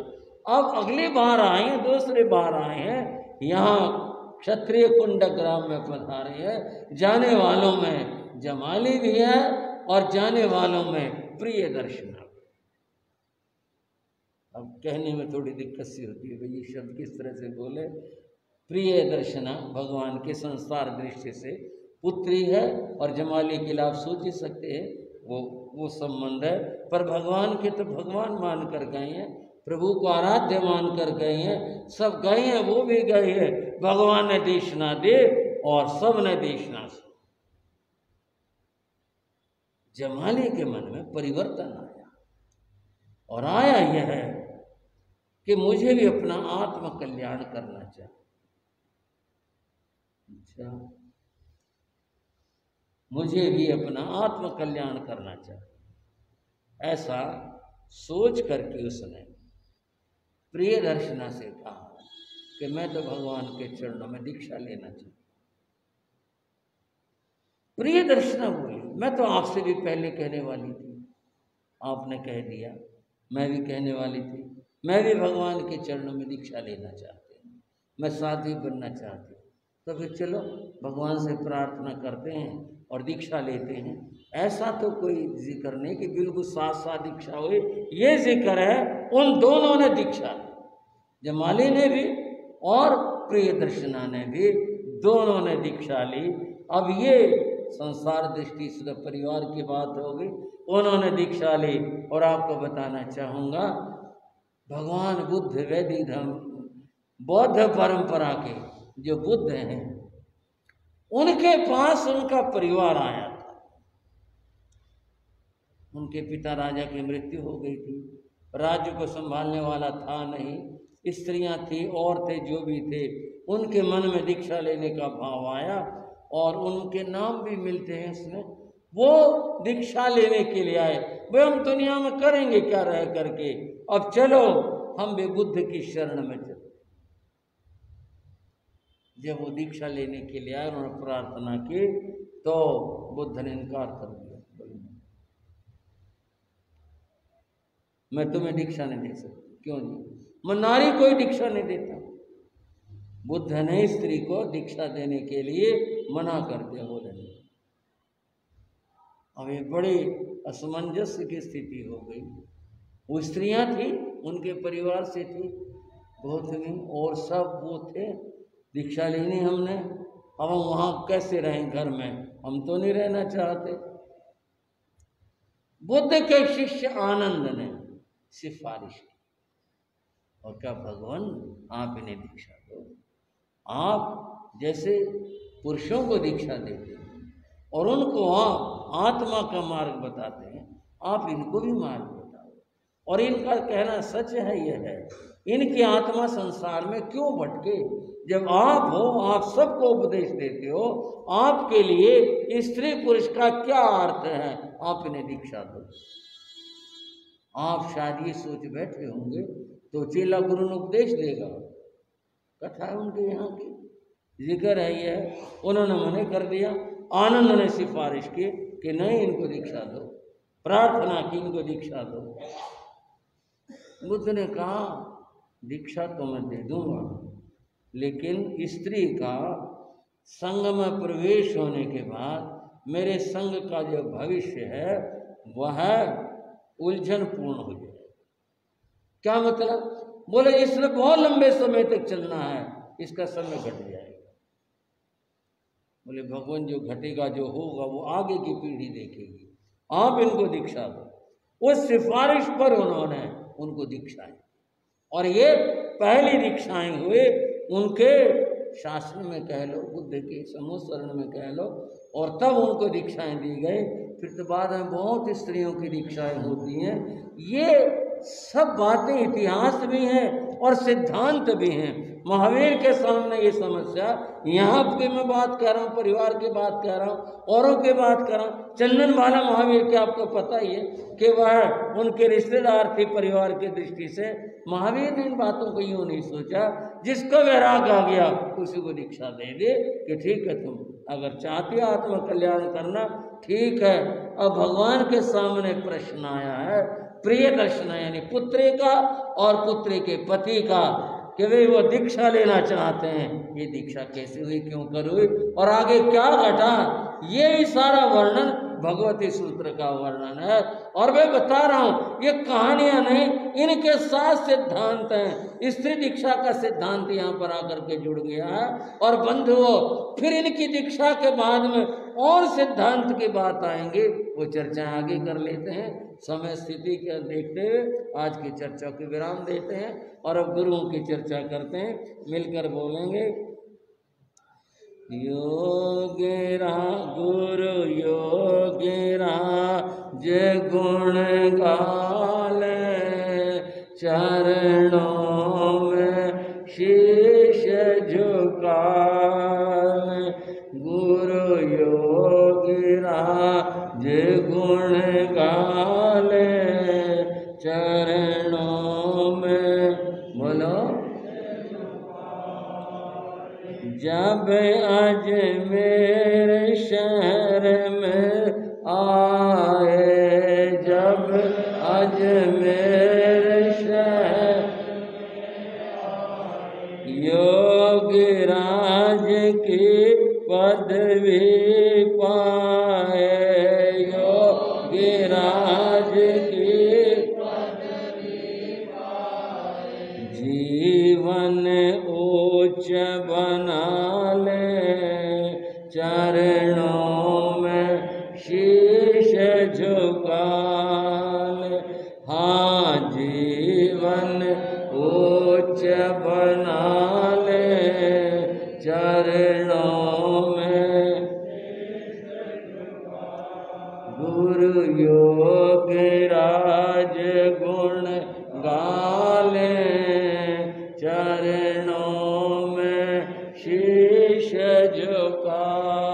S1: अब अगली बार आए, दूसरी बार आए हैं यहाँ क्षत्रिय कुंड ग्राम में पधारे हैं। जाने वालों में जमाली भी है और जाने वालों में प्रिय दर्शना। अब कहने में थोड़ी दिक्कत सी होती है, भाई ये शब्द किस तरह से बोले। प्रिय दर्शना भगवान के संसार दृष्टि से पुत्री है, और जमाली के लाभ सोच ही सकते हैं, वो संबंध है। पर भगवान के तो भगवान मान कर गए हैं, प्रभु को आराध्य मान कर गए हैं, सब गए हैं, वो भी गए हैं। भगवान ने देशना दे और सब ने देशना सुन। जमाली के मन में परिवर्तन आया, और आया यह है कि मुझे भी अपना आत्म कल्याण करना चाहिए। अच्छा, मुझे भी अपना आत्म कल्याण करना चाहिए। ऐसा सोच करके उसने प्रिय दर्शना से कहा कि मैं तो भगवान के चरणों में दीक्षा लेना चाहता। प्रिय दर्शना बोली, मैं तो आपसे भी पहले कहने वाली थी, आपने कह दिया। मैं भी कहने वाली थी, मैं भी भगवान के चरणों में दीक्षा लेना चाहती हूँ, मैं साध्वी बनना चाहती हूँ। तो फिर चलो भगवान से प्रार्थना करते हैं और दीक्षा लेते हैं। ऐसा तो कोई जिक्र नहीं कि बिल्कुल साथ साथ दीक्षा हुई, ये जिक्र है उन दोनों ने दीक्षा ली, जमाली ने भी और प्रिय दर्शना ने भी, दोनों ने दीक्षा ली। अब ये संसार दृष्टि से परिवार की बात हो गई, उन्होंने दीक्षा ली। और आपको बताना चाहूँगा, भगवान बुद्ध वैदिक धर्म बौद्ध परंपरा के जो बुद्ध हैं, उनके पास उनका परिवार आया था। उनके पिता राजा की मृत्यु हो गई थी, राज्य को संभालने वाला था नहीं, स्त्रियां थी और थे जो भी थे, उनके मन में दीक्षा लेने का भाव आया और उनके नाम भी मिलते हैं इसमें। वो दीक्षा लेने के लिए आए, भाई हम दुनिया में करेंगे क्या रह करके, अब चलो हम भी बुद्ध की शरण में चलो। जब वो दीक्षा लेने के लिए आए, उन्होंने प्रार्थना की तो बुद्ध ने इनकार कर दिया, मैं तुम्हें दीक्षा नहीं दे सकती। क्यों नहीं? मैं नारी कोई दीक्षा नहीं देता। बुद्ध ने स्त्री को दीक्षा देने के लिए मना कर दिया, बोले नहीं। अब ये बड़ी असमंजस की स्थिति हो गई। वो स्त्रियां थी, उनके परिवार से थी बहुत ही, और सब वो थे, दीक्षा लेनी हमने, अब हम वहाँ कैसे रहें घर में, हम तो नहीं रहना चाहते। बुद्ध के शिष्य आनंद ने सिफारिश की और क्या, भगवान आप इन्हें दीक्षा दो, आप जैसे पुरुषों को दीक्षा देते हैं और उनको आप आत्मा का मार्ग बताते हैं, आप इनको भी मार्ग बताओ। और इनका कहना सच है, यह है, इनकी आत्मा संसार में क्यों भटके? जब आप हो, आप सबको उपदेश देते हो, आपके लिए स्त्री पुरुष का क्या अर्थ है, आप इन्हें दीक्षा दो। आप शायद ये सोच बैठे होंगे तो चेला गुरु ने उपदेश देगा, कथा है उनके यहाँ की, जिक्र है ये, उन्होंने मने कर दिया। आनंद ने सिफारिश की कि नहीं, इनको दीक्षा दो, प्रार्थना की इनको दीक्षा दो। बुद्ध ने कहा दीक्षा तो मैं दे दूंगा, लेकिन स्त्री का संग में प्रवेश होने के बाद मेरे संग का जो भविष्य है वह उलझन पूर्ण हो जाए। क्या मतलब? बोले इसमें बहुत लंबे समय तक चलना है, इसका समय घट जाएगा। बोले भगवान जो घटेगा, जो होगा वो आगे की पीढ़ी देखेगी, आप इनको दीक्षा दो। उस सिफारिश पर उन्होंने उनको दीक्षाएं, और ये पहली दीक्षाएं हुए उनके शासन में कह लो, बुद्ध के समूह शरण में कह लो, और तब उनको दीक्षाएं दी गई। फिर तो बाद में बहुत स्त्रियों की दीक्षाएं होती हैं। ये सब बातें इतिहास भी हैं और सिद्धांत भी हैं। महावीर के सामने ये समस्या, यहाँ की मैं बात कर रहा हूँ, परिवार की बात कर रहा हूँ, औरों की बात कर रहा हूँ। चंदन वाला महावीर के आपको पता ही है कि वह उनके रिश्तेदार थे परिवार की दृष्टि से। महावीर ने इन बातों को यूँ नहीं सोचा, जिसको वैराग आ गया उसी को दीक्षा दे दे कि ठीक है, तुम अगर चाहते हो आत्म कल्याण करना, ठीक है। अब भगवान के सामने प्रश्न आया है, प्रिय दर्शन यानी पुत्री का और पुत्री के पति का, कि वे वो दीक्षा लेना चाहते हैं। ये दीक्षा कैसे हुई, क्यों कर हुई और आगे क्या घटा, ये ही सारा वर्णन भगवती सूत्र का वर्णन है। और मैं बता रहा हूँ, ये कहानियां नहीं, इनके साथ सिद्धांत हैं। स्त्री दीक्षा का सिद्धांत यहाँ पर आकर के जुड़ गया है। और बंधुओं, फिर इनकी दीक्षा के बाद में और सिद्धांत की बात आएंगे, वो चर्चा आगे कर लेते हैं। समय स्थिति के देखते हुए आज की चर्चा को विराम देते हैं और अब गुरुओं की चर्चा करते हैं, मिलकर बोलेंगे। योगेरा गुरु योगेरा जे गुण गाले, चरणों में शीश झुकाए। गुरु योगेरा जे गुण गाले, चरणों में बोलो। जब अजमेर शहर में आए, जब अजमेर शहर योगीराज की पदवी पाए, योगीराज की पदवी पाए। जीवन उच्च बना ले, चरणों में शीश झुका ले। हाँ, जीवन उच्च बना गुरु योग राज गुण गाले, चरणों में शीश झुकाले।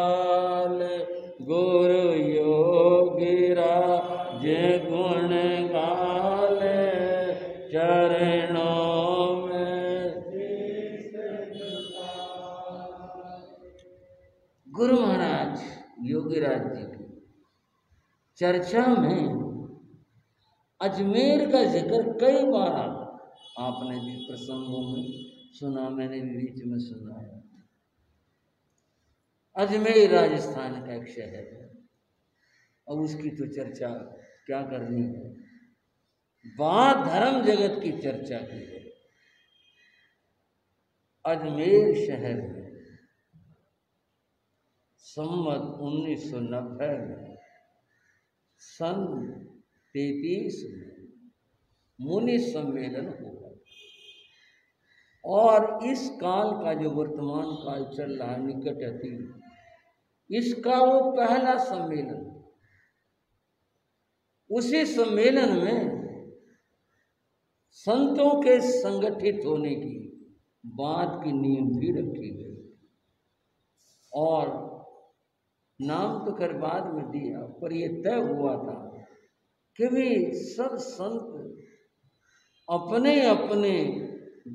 S1: गुरु योग राज गुण गाले, चरणों में शीश झुकाले। गुरु महाराज योगीराज जी की चर्चा में अजमेर का जिक्र कई बार आता, आपने भी प्रसंगों में सुना, मैंने भी बीच में सुना है। अजमेर राजस्थान का एक शहर है, और उसकी तो चर्चा क्या करनी है, बात धर्म जगत की चर्चा की है। अजमेर शहर में संवत 1990 में सन 33 में मुनि सम्मेलन हुआ, और इस काल का जो वर्तमान काल चल रहा है निकट अतीत, इसका वो पहला सम्मेलन। उसी सम्मेलन में संतों के संगठित होने की बात की नींव भी रखी गई, और नाम तो कर बाद में दिया, पर यह तय हुआ था कि भी सब संत अपने अपने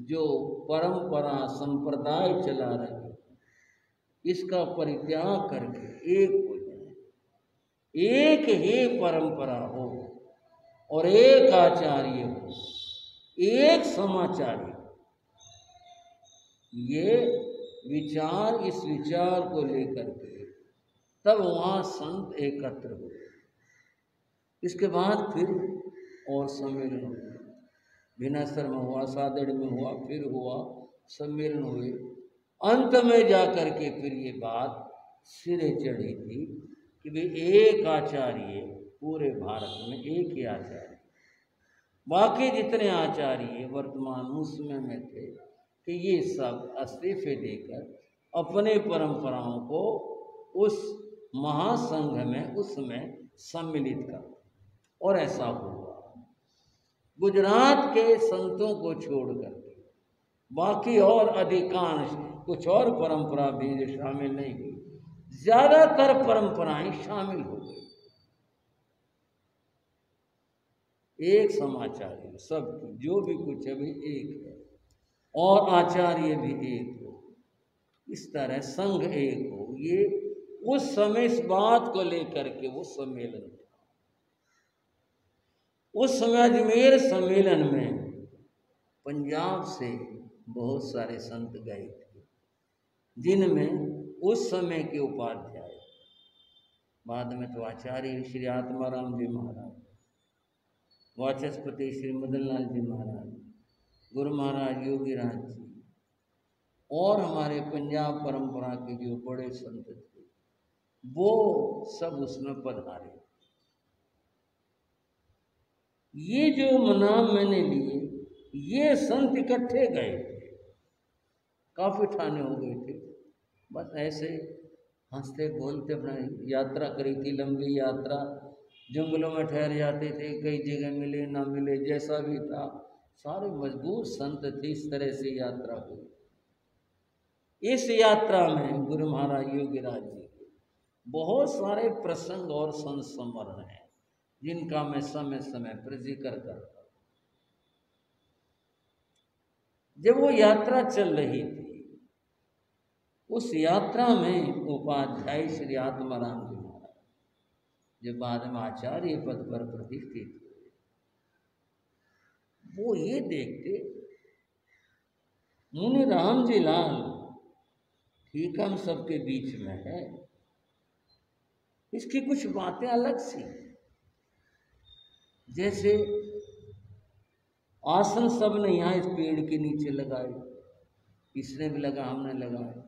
S1: जो परंपरा संप्रदाय चला रहे, इसका परित्याग करके एक हो जाए, एक ही परंपरा हो और एक आचार्य हो, एक समाचार्य। ये विचार, इस विचार को लेकर के तब वहाँ संत एकत्र हुए। इसके बाद फिर और सम्मेलन हुए, भिनासर में हुआ, सादड़ में हुआ, फिर हुआ, सम्मेलन हुए। अंत में जाकर के फिर ये बात सिरे चढ़ी थी कि भाई एक आचार्य, पूरे भारत में एक ही आचार्य, बाकी जितने आचार्य वर्तमान उस समय में थे कि ये सब इस्तीफे देकर अपने परंपराओं को उस महासंघ में उसमें सम्मिलित कर, और ऐसा हुआ। गुजरात के संतों को छोड़कर बाकी और अधिकांश कुछ और परंपरा भी जो शामिल नहीं हुई, ज्यादातर परंपराएं शामिल हो गई। एक समाचार्य सबकी, जो भी कुछ अभी एक है, और आचार्य भी एक हो, इस तरह संघ एक हो। ये उस समय इस बात को लेकर के वो सम्मेलन था। उस समय अजमेर सम्मेलन में पंजाब से बहुत सारे संत गए थे, जिनमें उस समय के उपाध्याय, बाद में तो आचार्य श्री आत्माराम जी महाराज, वाचस्पति श्री मदन लाल जी महाराज, गुरु महाराज योगीराज जी, और हमारे पंजाब परंपरा के जो बड़े संत थे, वो सब उसमें पधारे। ये जो नाम मैंने लिए, ये संत इकट्ठे गए थे, काफी ठाने हो गए थे, बस ऐसे हंसते बोलते अपना यात्रा करी थी, लंबी यात्रा, जंगलों में ठहर जाते थे, कई जगह मिले ना मिले, जैसा भी था, सारे मजबूत संत थे। इस तरह से यात्रा हुई। इस यात्रा में गुरु महाराज योगीराज जी के बहुत सारे प्रसंग और संस्मरण हैं, जिनका मैं समय समय पर जिक्र करता हूँ। जब वो यात्रा चल रही थी, उस यात्रा में उपाध्याय श्री आत्माराम जी महाराज, जो बाद में आचार्य पद पर प्रतिष्ठित हुए, वो ये देखते, मुनि राम जी लाल ठीक हम सबके बीच में है, इसकी कुछ बातें अलग सी, जैसे आसन सबने यहाँ इस पेड़ के नीचे लगाए, इसने भी लगा, हमने लगाया,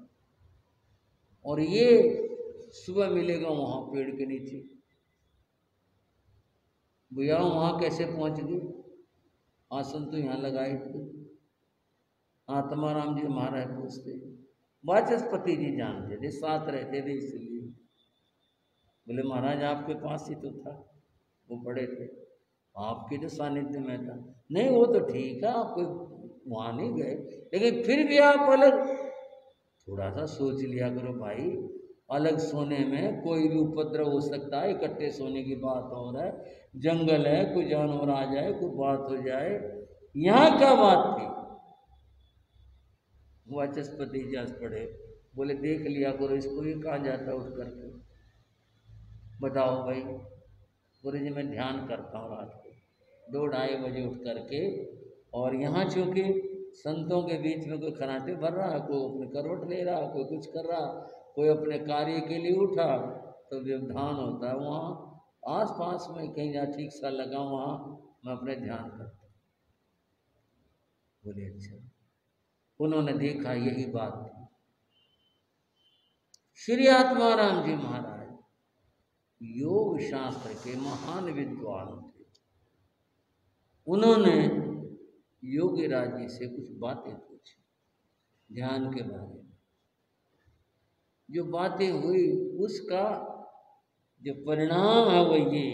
S1: और ये सुबह मिलेगा वहाँ पेड़ के नीचे। भैया वहाँ कैसे पहुँच गए? आसन तो यहाँ लगाए थे। आत्माराम जी महाराज पूछते, वाचस्पति जी जानते थे, साथ रहते थे, इसलिए बोले महाराज आपके पास ही तो था, वो पड़े थे, आपके जो सानिध्य में था। नहीं वो तो ठीक है, आप वहाँ नहीं गए, लेकिन फिर भी आप अलग थोड़ा सा सोच लिया करो भाई। अलग सोने में कोई भी उपद्रव हो सकता है, इकट्ठे सोने की बात हो रहा है, जंगल है, कोई जानवर आ जाए, कोई बात हो जाए, यहाँ क्या बात थी। वाचस्पति जस पढ़े, बोले देख लिया करो इसको, ये कहाँ जाता उठ करके, बताओ भाई। बोले जी मैं ध्यान करता हूँ रात को 2-2:30 बजे उठ करके, और यहाँ चूँकि संतों के बीच में कोई खराटे भर रहा, कोई अपने करवट ले रहा, कोई कुछ कर रहा, कोई अपने कार्य के लिए उठा, तो व्यवधान होता है। वहाँ आस पास में कहीं जहाँ ठीक सा लगा वहाँ मैं अपने ध्यान करता। बोले अच्छा। उन्होंने देखा यही बात थी। श्री आत्माराम जी महाराज योग शास्त्र के महान विद्वान थे। उन्होंने योगीराज जी से कुछ बातें पूछी ध्यान के बारे में। जो बातें हुई उसका जो परिणाम है वो ये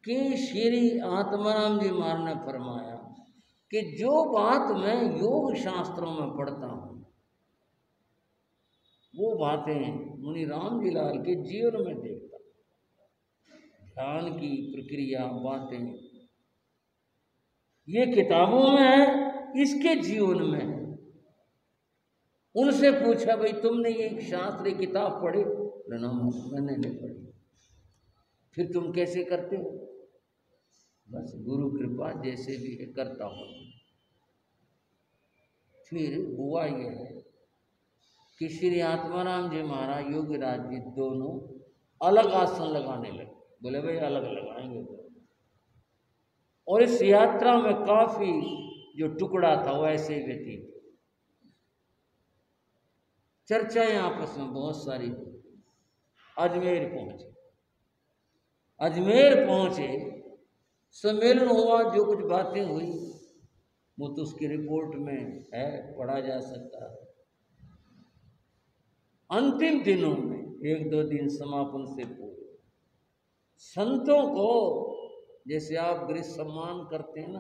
S1: कि श्री आत्माराम जी महाराज ने फरमाया कि जो बात मैं योग शास्त्रों में पढ़ता हूँ वो बातें मुनि राम जी लाल के जीवन में देखता। ध्यान की प्रक्रिया बातें ये किताबों में है, इसके जीवन में है। उनसे पूछा भाई तुमने ये शास्त्र किताब पढ़ी? ना मैंने नहीं पढ़ी। फिर तुम कैसे करते हो? बस गुरु कृपा जैसे भी है करता हूँ। फिर हुआ यह है कि श्री आत्माराम जी महाराज योगीराज जी दोनों अलग आसन लगाने लगे। बोले भाई अलग लगाएंगे तो। और इस यात्रा में काफी जो टुकड़ा था वो ऐसे ही व्यतीत। चर्चाएं आपस में बहुत सारी। अजमेर पहुंचे। अजमेर पहुंचे, सम्मेलन हुआ, जो कुछ बातें हुई वो तो उसकी रिपोर्ट में है, पढ़ा जा सकता है। अंतिम दिनों में 1-2 दिन समापन से पूर्व संतों को जैसे आप गृह सम्मान करते हैं ना,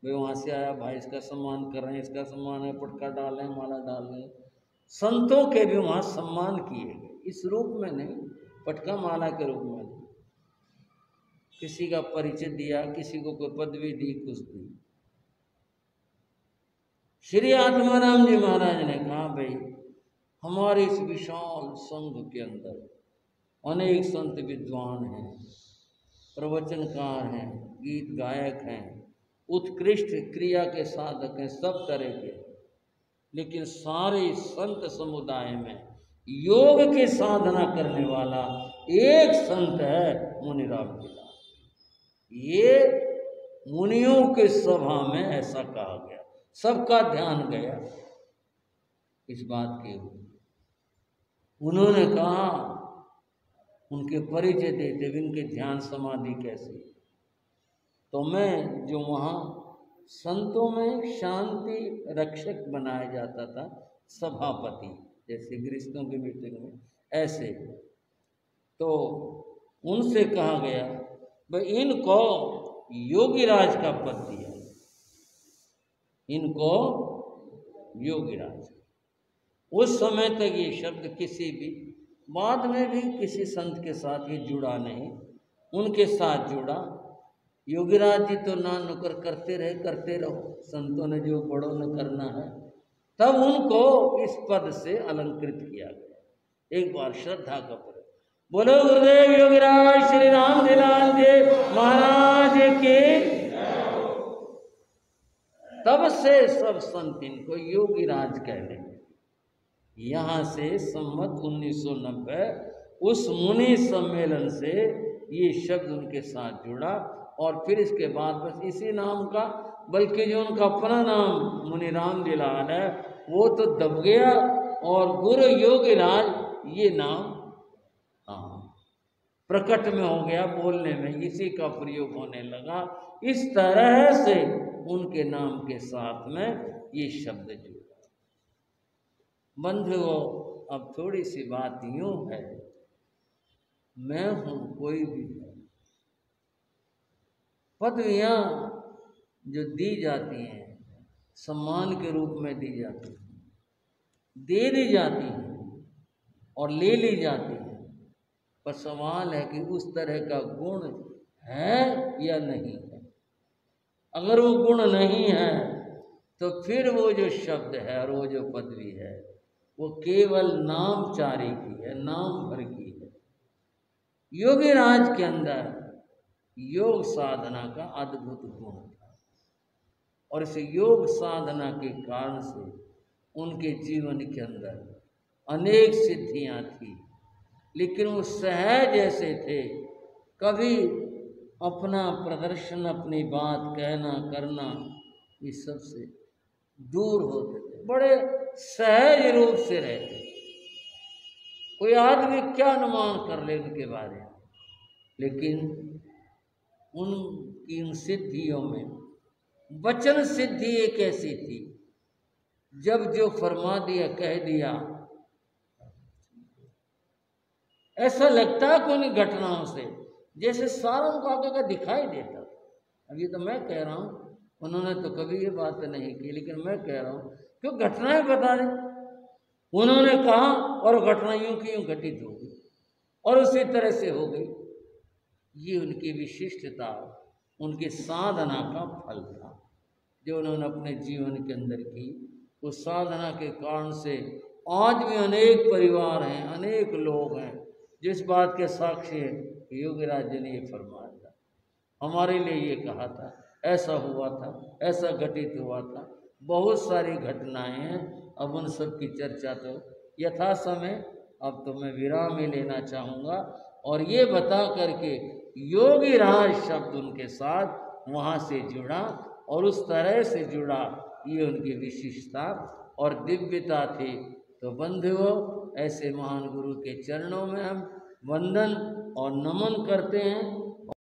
S1: वे वहाँ से आया भाई इसका सम्मान कर रहे हैं, इसका सम्मान है, पटका डाल रहे हैं, माला डाल रहे हैं, संतों के भी वहाँ सम्मान किए गए। इस रूप में नहीं, पटका माला के रूप में नहीं, किसी का परिचय दिया, किसी को कोई पदवी दी, कुछ दी। श्री आत्माराम जी महाराज ने कहा भाई हमारे इस विशाल संघ के अंदर अनेक संत विद्वान हैं, प्रवचनकार हैं, गीत गायक हैं, उत्कृष्ट क्रिया के साधक हैं, सब तरह के, लेकिन सारे संत समुदाय में योग की साधना करने वाला एक संत है मुनि राम जी लाल। ये मुनियों के सभा में ऐसा कहा गया, सबका ध्यान गया इस बात के ऊपर। उन्होंने कहा उनके परिचय देते हुए उनके ध्यान समाधि कैसे, तो मैं जो वहाँ संतों में शांति रक्षक बनाया जाता था, सभापति, जैसे गृहस्थों की मीटिंग में ऐसे, तो उनसे कहा गया भाई इनको योगीराज का पद दिया, इनको योगीराज। उस समय तक ये शब्द किसी भी, बाद में भी किसी संत के साथ ये जुड़ा नहीं, उनके साथ जुड़ा। योगीराज जी तो ना नुकर करते रहो, संतों ने जो बड़ों ने करना है, तब उनको इस पद से अलंकृत किया गया। एक बार श्रद्धा का पद बोलो गुरुदेव योगीराज श्री राम लाल जी महाराज के। तब से सब संत इनको योगीराज कहने। यहाँ से संवत 1990 उस मुनि सम्मेलन से ये शब्द उनके साथ जुड़ा, और फिर इसके बाद बस इसी नाम का, बल्कि जो उनका अपना नाम मुनि राम जी लाल है वो तो दब गया, और गुरु योगीराज ये नाम प्रकट में हो गया, बोलने में इसी का प्रयोग होने लगा। इस तरह से उनके नाम के साथ में ये शब्द जुड़ा। बंधुओं अब थोड़ी सी बात यूँ है मैं हूँ, कोई भी है। पदवियाँ जो दी जाती हैं सम्मान के रूप में दी जाती हैं, दे दी जाती हैं और ले ली जाती हैं, पर सवाल है कि उस तरह का गुण है या नहीं है। अगर वो गुण नहीं है तो फिर वो जो शब्द है और वो जो पदवी है वो केवल नामचारी की है, नाम भर की है। योगी राज के अंदर योग साधना का अद्भुत गुण था और इस योग साधना के कारण से उनके जीवन के अंदर अनेक सिद्धियां थी, लेकिन वो सहज ऐसे थे, कभी अपना प्रदर्शन, अपनी बात कहना करना इस सब से दूर होते थे, बड़े सहज रूप से रहते। कोई आदमी क्या अनुमान कर ले उनके बारे में, लेकिन उनकी उन सिद्धियों में वचन सिद्धि एक ऐसी थी, जब जो फरमा दिया कह दिया, ऐसा लगता है कोई घटनाओं से जैसे सारा उनको आगे का दिखाई देता। अब ये तो मैं कह रहा हूँ, उन्होंने तो कभी ये बात नहीं की, लेकिन मैं कह रहा हूँ क्यों घटनाएं बता रहे। उन्होंने कहा और घटना यूं की यूं घटित हो गई और उसी तरह से हो गई। ये उनकी विशिष्टता, उनकी साधना का फल था जो उन्होंने अपने जीवन के अंदर की। उस साधना के कारण से आज भी अनेक परिवार हैं, अनेक लोग हैं जिस बात के साक्षी है कि योगीराज जी ने ये फरमाया था, हमारे लिए ये कहा था, ऐसा हुआ था, ऐसा घटित हुआ था। बहुत सारी घटनाएं हैं, अब उन सब की चर्चा तो यथा समय अब तो मैं विराम ही लेना चाहूँगा और ये बता करके योगीराज शब्द उनके साथ वहाँ से जुड़ा और उस तरह से जुड़ा, ये उनकी विशिष्टता और दिव्यता थी। तो बंधुओं, ऐसे महान गुरु के चरणों में हम वंदन और नमन करते हैं